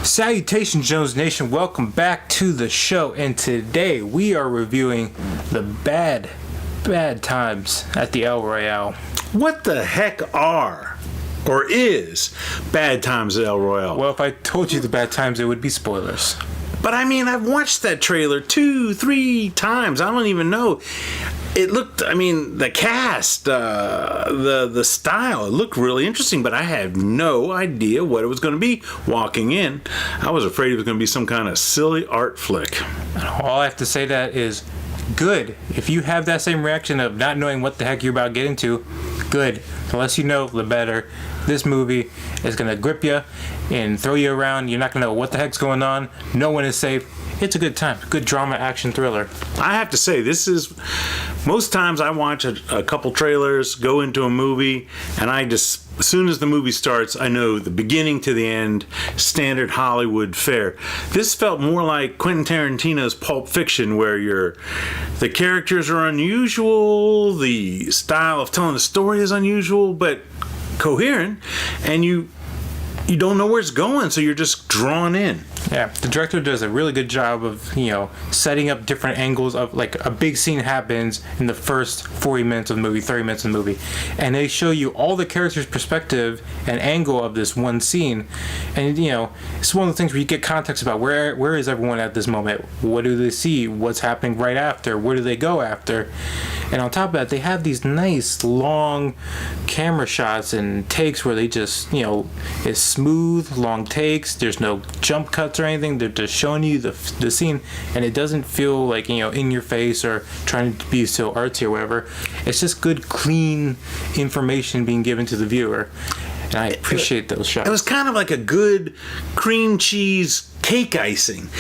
Salutations, Jones Nation. Welcome back to the show. And today we are reviewing the bad times at the El Royale. What the heck are or is Bad Times at El Royale? Well, if I told you the bad times, it would be spoilers. But I mean, I've watched that trailer 2-3 times. I don't even know. It looked, the cast, the style, it looked really interesting, but I had no idea what it was going to be walking in. I was afraid it was going to be some kind of silly art flick. All I have to say that is good. If you have that same reaction of not knowing what the heck you're about to get into, good. The less you know, the better. This movie is going to grip you and throw you around. You're not going to know what the heck's going on. No one is safe. It's a good time. Good drama action thriller. I have to say, this is... Most times I watch a couple trailers, go into a movie, and I just... As soon as the movie starts, I know the beginning to the end, standard Hollywood fare. This felt more like Quentin Tarantino's Pulp Fiction, where the characters are unusual, the style of telling the story is unusual, but coherent, and you don't know where it's going, so you're just drawn in. Yeah, the director does a really good job of, setting up different angles of, like, a big scene happens in the first 40 minutes of the movie, 30 minutes of the movie, and they show you all the characters' perspective and angle of this one scene, and, it's one of the things where you get context about where is everyone at this moment, what do they see, what's happening right after, where do they go after, and on top of that, they have these nice, long camera shots and takes where they just, it's smooth, long takes, there's no jump cuts or anything. They're just showing you the scene, and it doesn't feel like in your face or trying to be so artsy or whatever. It's just good, clean information being given to the viewer, and I appreciate those shots. It was kind of like a good cream cheese cake icing.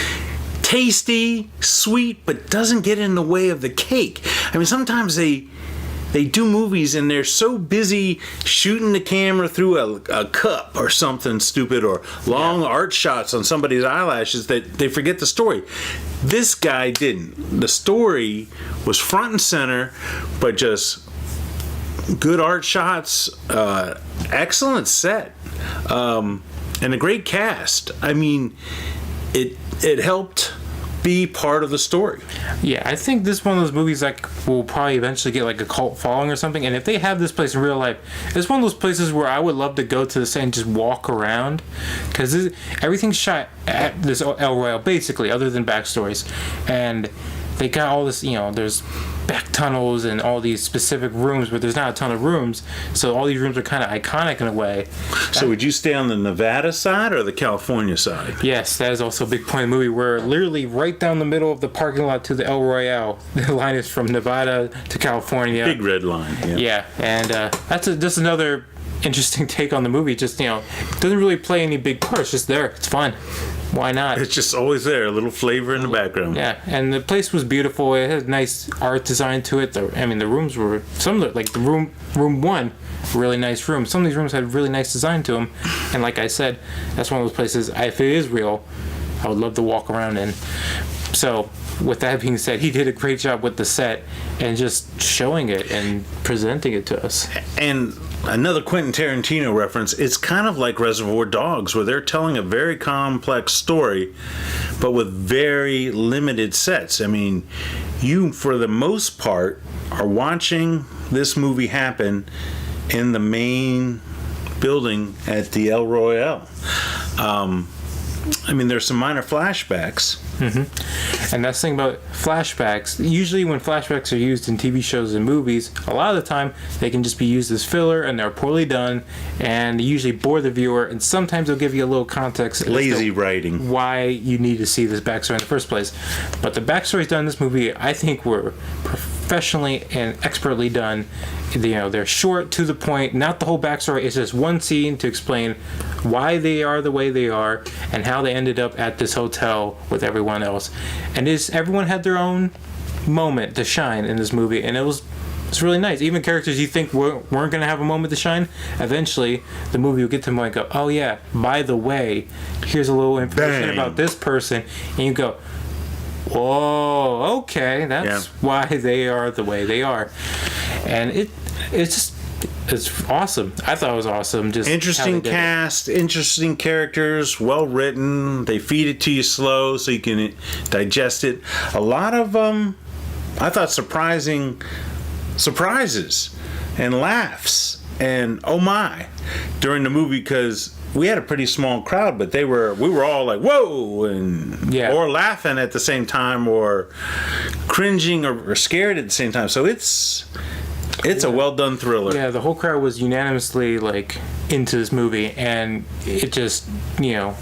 Tasty, sweet, but doesn't get in the way of the cake. Sometimes they do movies and they're so busy shooting the camera through a cup or something stupid, or long art shots on somebody's eyelashes, that they forget the story. This guy didn't. The story was front and center, but just good art shots, excellent set, and a great cast. It helped be part of the story. Yeah, I think this is one of those movies that will probably eventually get like a cult following or something, and if they have this place in real life, it's one of those places where I would love to go to the set and just walk around, because everything's shot at this El Royale basically, other than backstories, and they got all this, there's back tunnels and all these specific rooms, but there's not a ton of rooms, so all these rooms are kind of iconic in a way. So would you stay on the Nevada side or the California side? Yes, that is also a big point in the movie, where literally right down the middle of the parking lot to the El Royale, the line is from Nevada to California. Big red line. Yeah, and that's just another interesting take on the movie. Just, doesn't really play any big part. It's just there. It's fun. Why not? It's just always there, a little flavor in the background. Yeah, and the place was beautiful. It had nice art design to it. The rooms were, some of the, like the room 1, really nice room. Some of these rooms had really nice design to them. And like I said, that's one of those places, if it is real, I would love to walk around in. So, with that being said, he did a great job with the set and just showing it and presenting it to us. And another Quentin Tarantino reference, it's kind of like Reservoir Dogs, where they're telling a very complex story, but with very limited sets. You, for the most part, are watching this movie happen in the main building at the El Royale. There's some minor flashbacks. Mm-hmm. And that's the thing about flashbacks. Usually when flashbacks are used in TV shows and movies, a lot of the time they can just be used as filler, and they're poorly done, and they usually bore the viewer, and sometimes they'll give you a little context. Lazy writing. Why you need to see this backstory in the first place. But the backstories done in this movie, I think, were professionally and expertly done. They're short, to the point, not the whole backstory. It's just one scene to explain why they are the way they are and how they ended up at this hotel with everyone else. And everyone had their own moment to shine in this movie, and it's really nice. Even characters you think weren't going to have a moment to shine, eventually the movie will get to them and go, oh yeah, by the way, here's a little information about this person, and you go, whoa, okay, that's why they are the way they are. And it's just it's awesome. I thought it was awesome. Just Interesting how they did it. cast, interesting characters, well written. They feed it to you slow so you can digest it. A lot of I thought surprising surprises and laughs and oh my during the movie, because we had a pretty small crowd, but we were all like whoa, and or laughing at the same time, or cringing or scared at the same time. So it's a well done thriller. Yeah, the whole crowd was unanimously like into this movie, and it just, you know,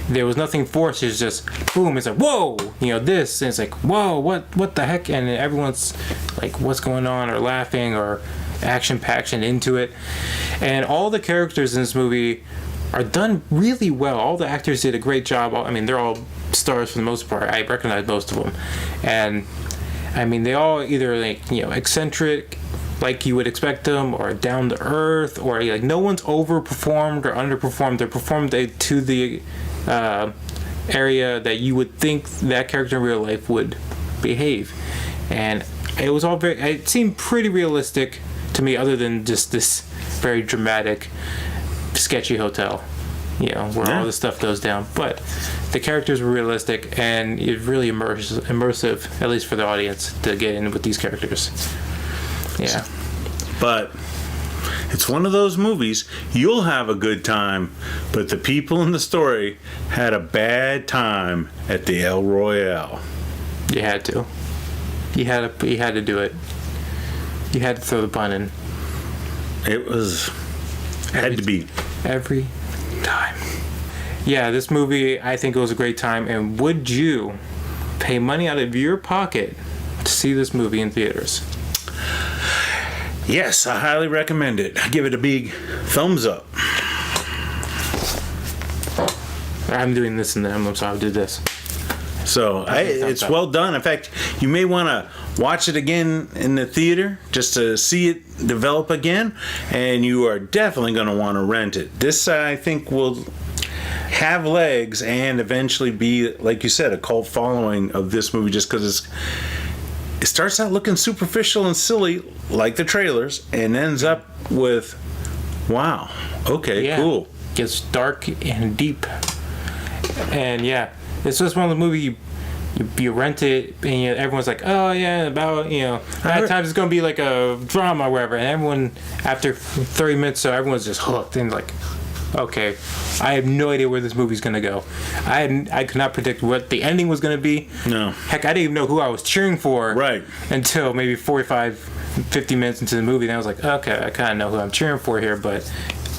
there was nothing forced. It's just boom. It's like whoa, you know, this, and it's like whoa, what the heck, and everyone's like, what's going on, or laughing, or action-packed into it. And all the characters in this movie are done really well. All the actors did a great job. I mean, they're all stars for the most part. I recognize most of them, and I mean, they all either like, you know, eccentric, like you would expect them, or down to earth, or like no one's overperformed or underperformed. They're performed to the area that you would think that character in real life would behave, and it was all it seemed pretty realistic to me, other than just this very dramatic, sketchy hotel, you know, where all this stuff goes down. But the characters were realistic, and it's really immersive, at least for the audience, to get in with these characters. Yeah. But it's one of those movies, you'll have a good time, but the people in the story had a bad time at the El Royale. You had to. You had to do it. You had to throw the pun in. It had to be. Every time. Yeah, this movie, I think it was a great time. And would you pay money out of your pocket to see this movie in theaters? Yes, I highly recommend it. I give it a big thumbs up. I'm doing this and then I'll do this. So it's well done. In fact, you may want to watch it again in the theater just to see it develop again, and you are definitely going to want to rent it. This, I think, will have legs and eventually be, like you said, a cult following of this movie, just because it starts out looking superficial and silly like the trailers, and ends up with, wow, okay, cool. Gets dark and deep. And yeah, it's just one of the movies you rent it, and everyone's like, oh yeah, about, at times it's gonna be like a drama or whatever, and everyone, after 30 minutes, so everyone's just hooked and like, okay, I have no idea where this movie's gonna go. I could not predict what the ending was gonna be. No. Heck, I didn't even know who I was cheering for. Right. Until maybe 50 minutes into the movie, and I was like, okay, I kind of know who I'm cheering for here, but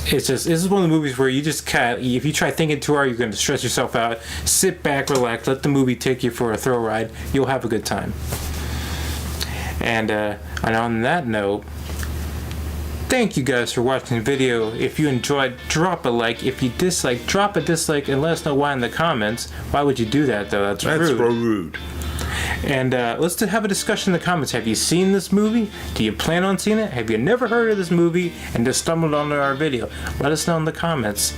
this is one of the movies where you just if you try thinking too hard, you're going to stress yourself out. Sit back, relax, let the movie take you for a thrill ride. You'll have a good time. And on that note, thank you guys for watching the video. If you enjoyed, drop a like. If you dislike, drop a dislike and let us know why in the comments. Why would you do that, though? That's rude. rude. And let's have a discussion in the comments. Have you seen this movie? Do you plan on seeing it? Have you never heard of this movie and just stumbled onto our video? Let us know in the comments.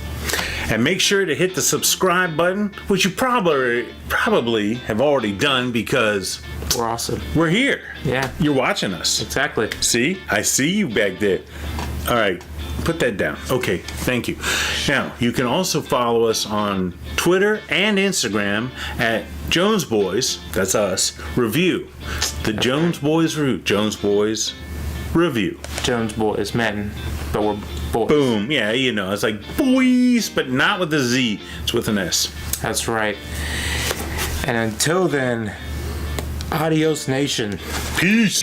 And make sure to hit the subscribe button, which you probably have already done, because we're awesome. We're here. Yeah. You're watching us. Exactly. See? I see you back there. All right. Put that down. Okay, thank you. Now, you can also follow us on Twitter and Instagram at Jones Boys, that's us, Review. The Jones Boys Review. Jones Boys Review. Jones Boys, men, but we're boys. Boom. Yeah, it's like boys, but not with a Z. It's with an S. That's right. And until then, adios, nation. Peace.